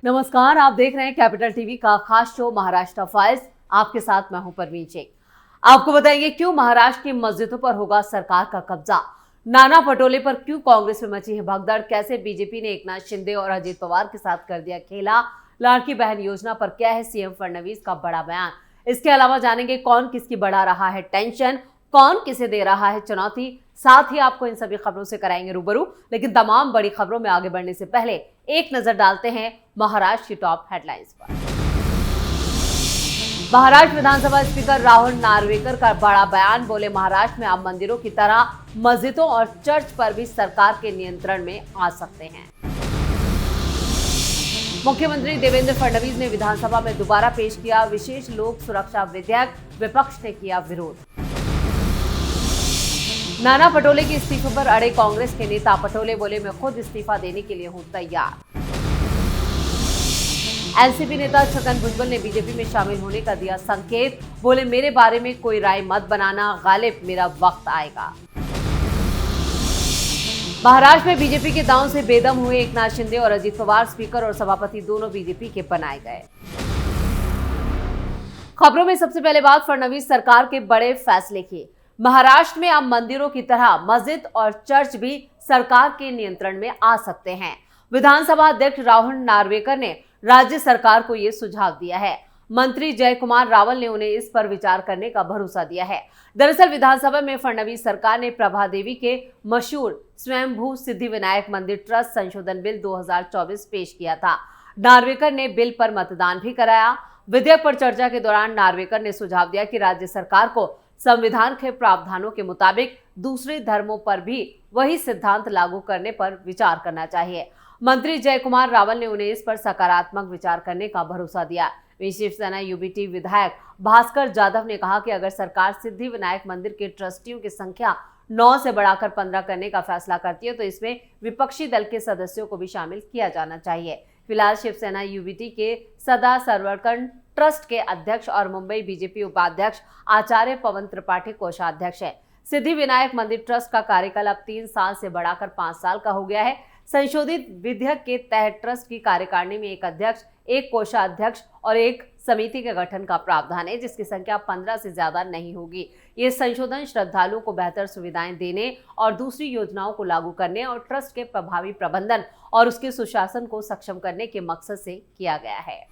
नमस्कार, आप देख रहे हैं कैपिटल टीवी का खास शो महाराष्ट्र फाइल्स। आपके साथ मैं हूं परवीन शेख। आपको बताएंगे क्यों महाराष्ट्र की मस्जिदों पर होगा सरकार का कब्जा, नाना पटोले पर क्यों कांग्रेस में मची है भगदड़, कैसे बीजेपी ने एकनाथ शिंदे और अजित पवार के साथ कर दिया खेला, लाड़की बहन योजना पर क्या है सीएम फडणवीस का बड़ा बयान। इसके अलावा जानेंगे कौन किसकी बढ़ा रहा है टेंशन, कौन किसे दे रहा है चुनौती। साथ ही आपको इन सभी खबरों से कराएंगे रूबरू। लेकिन तमाम बड़ी खबरों में आगे बढ़ने से पहले एक नजर डालते हैं महाराष्ट्र की टॉप हेडलाइंस पर। महाराष्ट्र विधानसभा स्पीकर राहुल नार्वेकर का बड़ा बयान। बोले, महाराष्ट्र में अब मंदिरों की तरह मस्जिदों और चर्च पर भी सरकार के नियंत्रण में आ सकते हैं। मुख्यमंत्री देवेंद्र फडणवीस ने विधानसभा में दोबारा पेश किया विशेष लोक सुरक्षा विधेयक, विपक्ष ने किया विरोध। नाना पटोले के इस्तीफे पर अड़े कांग्रेस के नेता। पटोले बोले, मैं खुद इस्तीफा देने के लिए हूं तैयार। एनसीपी नेता छगन भुजबल ने बीजेपी में शामिल होने का दिया संकेत। बोले, मेरे बारे में कोई राय मत बनाना, गालिब मेरा वक्त आएगा। महाराष्ट्र में बीजेपी के दांव से बेदम हुए एकनाथ शिंदे और अजित पवार। स्पीकर और सभापति दोनों बीजेपी के बनाए गए। खबरों में सबसे पहले बात फडणवीस सरकार के बड़े फैसले की। महाराष्ट्र में अब मंदिरों की तरह मस्जिद और चर्च भी सरकार के नियंत्रण में आ सकते हैं। विधानसभा अध्यक्ष राहुल नार्वेकर ने राज्य सरकार को यह सुझाव दिया है। मंत्री जयकुमार रावल ने उन्हें इस पर विचार करने का भरोसा दिया है। दरअसल विधानसभा में फडणवीस सरकार ने प्रभा देवी के मशहूर स्वयंभू सिद्धिविनायक मंदिर ट्रस्ट संशोधन बिल 2024 पेश किया था। नार्वेकर ने बिल पर मतदान भी कराया। विधेयक पर चर्चा के दौरान नार्वेकर ने सुझाव दिया कि राज्य सरकार को संविधान के प्रावधानों के मुताबिक दूसरे धर्मों पर भी वही सिद्धांत लागू करने पर विचार करना चाहिए। मंत्री जयकुमार रावल ने उन्हें इस पर सकारात्मक विचार करने का भरोसा दिया। शिवसेना यूबीटी विधायक भास्कर जाधव ने कहा कि अगर सरकार सिद्धिविनायक मंदिर के ट्रस्टियों की संख्या 9 से बढ़ाकर 15 करने का फैसला करती है तो इसमें विपक्षी दल के सदस्यों को भी शामिल किया जाना चाहिए। फिलहाल शिवसेना यूबीटी के सदा सरवरकंड ट्रस्ट के अध्यक्ष और मुंबई बीजेपी उपाध्यक्ष आचार्य पवन त्रिपाठी कोषाध्यक्ष है। सिद्धिविनायक मंदिर ट्रस्ट का कार्यकाल अब 3 साल से बढ़ाकर 5 साल का हो गया है। संशोधित विधेयक के तहत ट्रस्ट की कार्यकारिणी में एक अध्यक्ष, एक कोषाध्यक्ष और एक समिति के गठन का प्रावधान है, जिसकी संख्या 15 से ज्यादा नहीं होगी। ये संशोधन श्रद्धालुओं को बेहतर सुविधाएं देने और दूसरी योजनाओं को लागू करने और ट्रस्ट के प्रभावी प्रबंधन और उसके सुशासन को सक्षम करने के मकसद से किया गया है।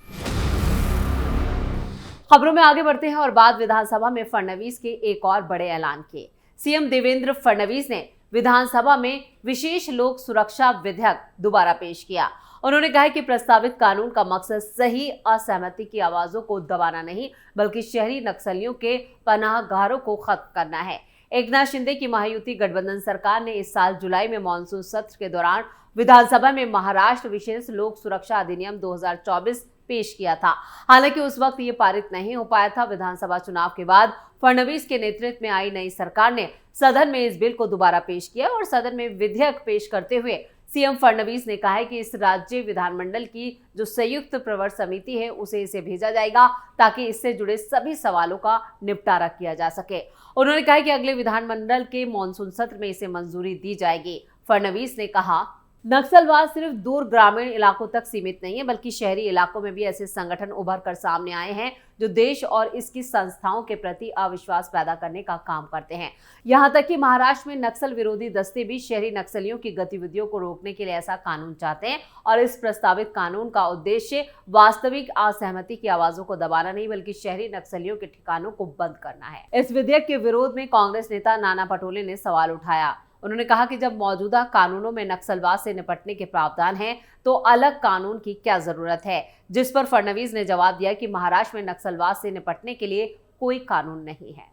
खबरों में आगे बढ़ते हैं और बाद विधानसभा में फडणवीस के एक और बड़े ऐलान के। सीएम देवेंद्र फडणवीस ने विधानसभा में विशेष लोक सुरक्षा विधेयक दोबारा पेश किया। उन्होंने कहा कि प्रस्तावित कानून का मकसद सही असहमति की आवाजों को दबाना नहीं, बल्कि शहरी नक्सलियों के पनाहगाहों को खत्म करना है। एकनाथ शिंदे की महायुति गठबंधन सरकार ने इस साल जुलाई में मानसून सत्र के दौरान विधानसभा में महाराष्ट्र विशेष लोक सुरक्षा अधिनियम 2024 पेश किया था। हालांकि उस वक्त ये पारित नहीं हो पाया था। विधानसभा चुनाव के बाद फडणवीस के नेतृत्व में आई नई सरकार ने सदन में इस बिल को दोबारा पेश किया और सदन में विधेयक पेश करते हुए सीएम फडणवीस ने कहा है कि इस राज्य विधानमंडल की जो संयुक्त प्रवर समिति है उसे इसे भेजा जाएगा ताकि इससे जुड़े सभी सवालों का निपटारा किया जा सके। उन्होंने कहा कि अगले विधानमंडल के मानसून सत्र में इसे मंजूरी दी जाएगी। फडणवीस ने कहा, नक्सलवाद सिर्फ दूर ग्रामीण इलाकों तक सीमित नहीं है, बल्कि शहरी इलाकों में भी ऐसे संगठन उभर कर सामने आए हैं जो देश और इसकी संस्थाओं के प्रति अविश्वास पैदा करने का काम करते हैं। यहां तक कि महाराष्ट्र में नक्सल विरोधी दस्ते भी शहरी नक्सलियों की गतिविधियों को रोकने के लिए ऐसा कानून चाहते हैं और इस प्रस्तावित कानून का उद्देश्य वास्तविक असहमति की आवाजों को दबाना नहीं, बल्कि शहरी नक्सलियों के ठिकानों को बंद करना है। इस विधेयक के विरोध में कांग्रेस नेता नाना पटोले ने सवाल उठाया। उन्होंने कहा कि जब मौजूदा कानूनों में नक्सलवाद से निपटने के प्रावधान हैं, तो अलग कानून की क्या जरूरत है। जिस पर फडणवीस ने जवाब दिया कि महाराष्ट्र में नक्सलवाद से निपटने के लिए कोई कानून नहीं है।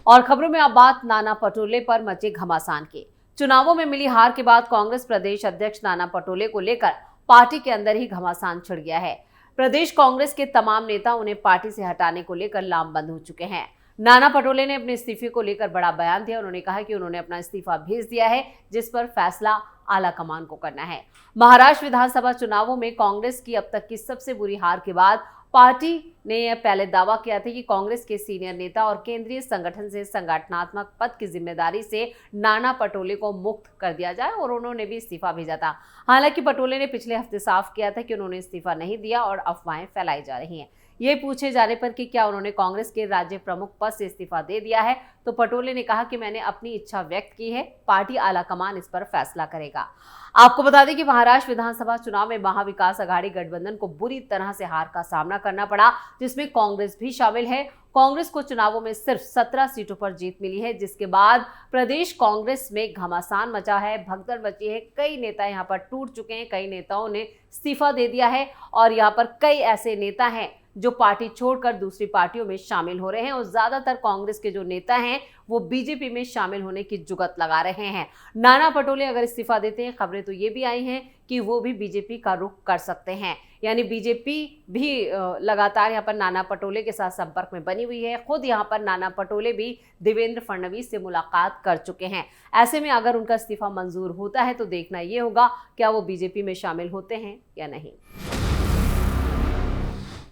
और खबरों में अब बात नाना पटोले पर मचे घमासान की। चुनावों में मिली हार के बाद कांग्रेस प्रदेश अध्यक्ष नाना पटोले को लेकर पार्टी के अंदर ही घमासान छिड़ गया है। प्रदेश कांग्रेस के तमाम नेता उन्हें पार्टी से हटाने को लेकर लामबंद हो चुके हैं। नाना पटोले ने अपने इस्तीफे को लेकर बड़ा बयान दिया। उन्होंने कहा कि उन्होंने अपना इस्तीफा भेज दिया है, जिस पर फैसला आला कमान को करना है। महाराष्ट्र विधानसभा चुनावों में कांग्रेस की अब तक की सबसे बुरी हार के बाद पार्टी ने यह पहले दावा किया था कि कांग्रेस के सीनियर नेता और केंद्रीय संगठन से संगठनात्मक पद की जिम्मेदारी से नाना पटोले को मुक्त कर दिया जाए और उन्होंने भी इस्तीफा भेजा था। हालांकि पटोले ने पिछले हफ्ते साफ किया था कि उन्होंने इस्तीफा नहीं दिया और अफवाहें फैलाई जा रही हैं। ये पूछे जाने पर कि क्या उन्होंने कांग्रेस के राज्य प्रमुख पद से इस्तीफा दे दिया है, तो पटोले ने कहा कि मैंने अपनी इच्छा व्यक्त की है, पार्टी आलाकमान इस पर फैसला करेगा। आपको बता दें कि महाराष्ट्र विधानसभा चुनाव में महाविकास अघाड़ी गठबंधन को बुरी तरह से हार का सामना करना पड़ा, जिसमें कांग्रेस भी शामिल है। कांग्रेस को चुनावों में सिर्फ 17 सीटों पर जीत मिली है, जिसके बाद प्रदेश कांग्रेस में घमासान मचा है, भगदड़ मची है। कई नेता यहां पर टूट चुके हैं, कई नेताओं ने इस्तीफा दे दिया है और यहां पर कई ऐसे नेता हैं जो पार्टी छोड़कर दूसरी पार्टियों में शामिल हो रहे हैं और ज्यादातर कांग्रेस के जो नेता हैं वो बीजेपी में शामिल होने की जुगत लगा रहे हैं। नाना पटोले अगर इस्तीफा देते हैं, खबरें तो ये भी आई हैं कि वो भी बीजेपी का रुख कर सकते हैं, यानी बीजेपी भी लगातार यहाँ पर नाना पटोले के साथ संपर्क में बनी हुई है। खुद यहाँ पर नाना पटोले भी देवेंद्र फडणवीस से मुलाकात कर चुके हैं। ऐसे में अगर उनका इस्तीफा मंजूर होता है तो देखना ये होगा क्या वो बीजेपी में शामिल होते हैं या नहीं।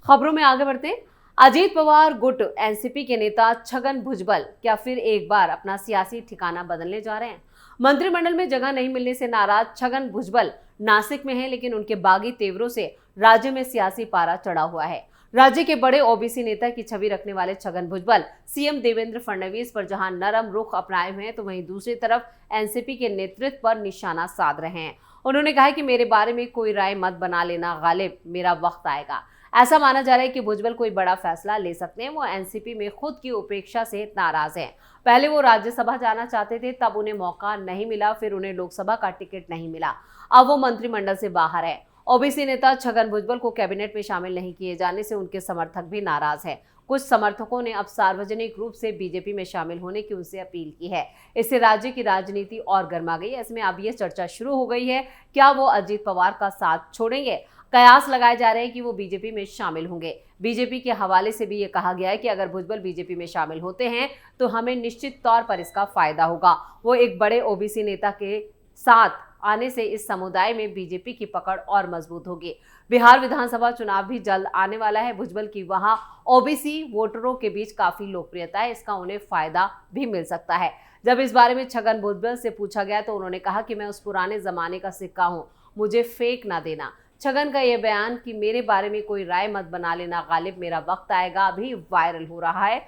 खबरों में आगे बढ़ते हैं। अजीत पवार गुट एनसीपी के नेता छगन भुजबल क्या फिर एक बार अपना सियासी ठिकाना बदलने जा रहे हैं? मंत्रिमंडल में जगह नहीं मिलने से नाराज छगन भुजबल नासिक में हैं, लेकिन उनके बागी तेवरों से राज्य में सियासी पारा चढ़ा हुआ है। राज्य के बड़े ओबीसी नेता की छवि रखने वाले छगन भुजबल सीएम देवेंद्र फडणवीस पर जहां नरम रुख अपनाए हुए हैं, तो वहीं दूसरी तरफ एनसीपी के नेतृत्व पर निशाना साध रहे हैं। उन्होंने कहा कि मेरे बारे में कोई राय मत बना लेना गालिब, मेरा वक्त आएगा। ऐसा माना जा रहा है कि भुजबल कोई बड़ा फैसला ले सकते हैं। वो एनसीपी में खुद की उपेक्षा से नाराज हैं। पहले वो राज्यसभा जाना चाहते थे, तब उन्हें मौका नहीं मिला, फिर उन्हें लोकसभा का टिकट नहीं मिला, अब वो मंत्रिमंडल से बाहर है। ओबीसी नेता छगन भुजबल को कैबिनेट में शामिल नहीं किए जाने से उनके समर्थक भी नाराज हैं। कुछ समर्थकों ने अब सार्वजनिक रूप से बीजेपी में शामिल होने की उनसे अपील की है। इससे राज्य की राजनीति और गर्मा गई। इसमें अब ये चर्चा शुरू हो गई है, क्या वो अजीत पवार का साथ छोड़ेंगे? कयास लगाए जा रहे हैं कि वो बीजेपी में शामिल होंगे। बीजेपी के हवाले से भी ये कहा गया है कि अगर भुजबल बीजेपी में शामिल होते हैं तो हमें निश्चित तौर पर इसका फायदा होगा। वो एक बड़े ओबीसी नेता के साथ आने से इस समुदाय में बीजेपी की पकड़ और मजबूत होगी। बिहार विधानसभा चुनाव भी जल्द आने वाला है। भुजबल की वहां ओबीसी वोटरों के बीच काफी लोकप्रियता है, इसका उन्हें फायदा भी मिल सकता है। जब इस बारे में छगन भुजबल से पूछा गया तो उन्होंने कहा कि मैं उस पुराने जमाने का सिक्का हूं, मुझे फेक ना देना। छगन का यह बयान कि मेरे बारे में कोई राय मत बना लेना गालिब, मेरा वक्त आएगा, अभी वायरल हो रहा है।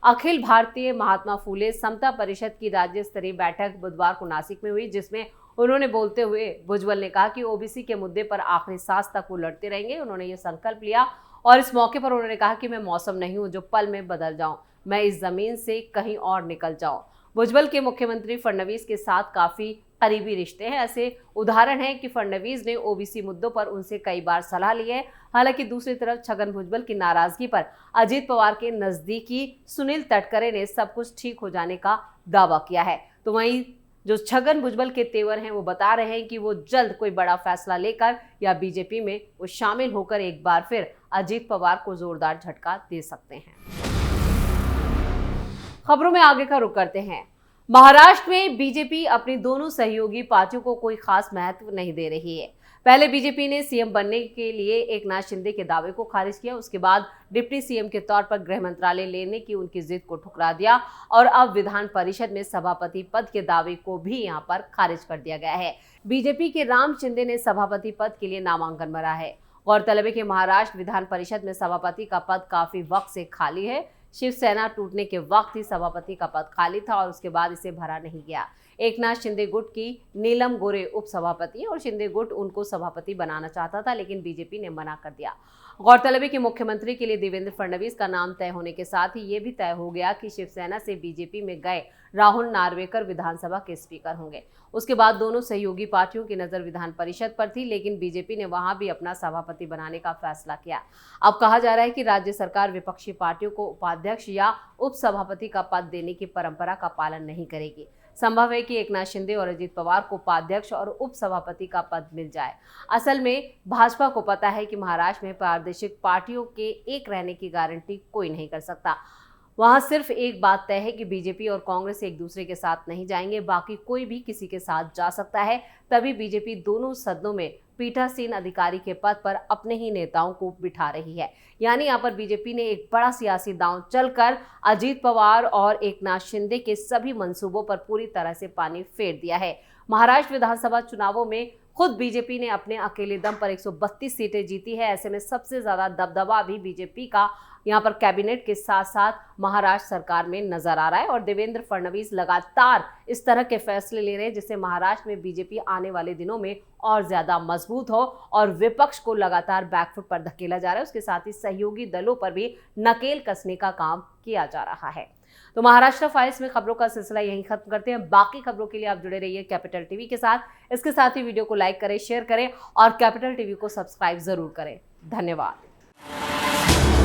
अखिल भारतीय महात्मा फूले समता परिषद की राज्य स्तरीय बैठक बुधवार को नासिक में हुई, जिसमें उन्होंने बोलते हुए भुजबल ने कहा कि ओबीसी के मुद्दे पर आखिरी सांस तक वो लड़ते रहेंगे। उन्होंने ये संकल्प लिया और इस मौके पर उन्होंने कहा कि मैं मौसम नहीं हूं जो पल में बदल जाऊं, मैं इस जमीन से कहीं और निकल जाऊं। भुजबल के मुख्यमंत्री फडणवीस के साथ काफी करीबी रिश्ते हैं। ऐसे उदाहरण हैं कि फडणवीस ने ओबीसी मुद्दों पर उनसे कई बार सलाह ली है। हालांकि दूसरी तरफ छगन भुजबल की नाराजगी पर अजीत पवार के नजदीकी सुनील तटकरे ने सब कुछ ठीक हो जाने का दावा किया है। तो वहीं जो छगन भुजबल के तेवर हैं वो बता रहे हैं कि वो जल्द कोई बड़ा फैसला लेकर या बीजेपी में वो शामिल होकर एक बार फिर अजीत पवार को जोरदार झटका दे सकते हैं। खबरों में आगे का रुख करते हैं। महाराष्ट्र में बीजेपी अपनी दोनों सहयोगी पार्टियों को कोई खास महत्व नहीं दे रही है। पहले बीजेपी ने सीएम बनने के लिए एकनाथ शिंदे के दावे को खारिज किया, उसके बाद डिप्टी सीएम के तौर पर गृह मंत्रालय लेने की उनकी जिद को ठुकरा दिया और अब विधान परिषद में सभापति पद के दावे को भी यहां पर खारिज कर दिया गया है। बीजेपी के राम शिंदे ने सभापति पद के लिए नामांकन भरा है। गौरतलब है कि महाराष्ट्र विधान परिषद में सभापति का पद काफी वक्त से खाली है। शिवसेना टूटने के वक्त ही सभापति का पद खाली था और उसके बाद इसे भरा नहीं गया। एकनाथ शिंदे गुट की नीलम गोरे उप सभापति और शिंदे गुट उनको सभापति बनाना चाहता था, लेकिन बीजेपी ने मना कर दिया। गौरतलब है कि मुख्यमंत्री के लिए देवेंद्र फडणवीस का नाम तय होने के साथ ही ये भी तय हो गया कि शिवसेना से बीजेपी में गए राहुल नार्वेकर विधानसभा के स्पीकर होंगे। उसके बाद दोनों सहयोगी पार्टियों की नजर विधान परिषद पर थी, लेकिन बीजेपी ने वहां भी अपना सभापति बनाने का फैसला किया। अब कहा जा रहा है कि राज्य सरकार विपक्षी पार्टियों को उपाध्यक्ष या उप सभापति का पद देने की परंपरा का पालन नहीं करेगी। संभव है कि एकनाथ शिंदे और अजीत पवार को उपाध्यक्ष और उप सभापति का पद मिल जाए। असल में भाजपा को पता है कि महाराष्ट्र में प्रादेशिक पार्टियों के एक रहने की गारंटी कोई नहीं कर सकता। वहां सिर्फ एक बात तय है कि बीजेपी और कांग्रेस एक दूसरे के साथ नहीं जाएंगे, बाकी कोई भी किसी के साथ जा सकता है। तभी बीजेपी दोनों सदनों में पीठासीन अधिकारी के पद पर अपने ही नेताओं को बिठा रही है। यानी यहाँ पर बीजेपी ने एक बड़ा सियासी दांव चलकर अजीत पवार और एकनाथ शिंदे के सभी मंसूबों पर पूरी तरह से पानी फेर दिया है। महाराष्ट्र विधानसभा चुनावों में खुद बीजेपी ने अपने अकेले दम पर 132 सीटें जीती है। ऐसे में सबसे ज्यादा दबदबा भी बीजेपी का यहाँ पर कैबिनेट के साथ साथ महाराष्ट्र सरकार में नजर आ रहा है और देवेंद्र फडणवीस लगातार इस तरह के फैसले ले रहे हैं जिससे महाराष्ट्र में बीजेपी आने वाले दिनों में और ज्यादा मजबूत हो और विपक्ष को लगातार बैकफुट पर धकेला जा रहा है। उसके साथ ही सहयोगी दलों पर भी नकेल कसने का काम किया जा रहा है। तो महाराष्ट्र फाइल्स में खबरों का सिलसिला यहीं खत्म करते हैं। बाकी खबरों के लिए आप जुड़े रहिए कैपिटल टीवी के साथ। इसके साथ ही वीडियो को लाइक करें, शेयर करें और कैपिटल टीवी को सब्सक्राइब जरूर करें। धन्यवाद।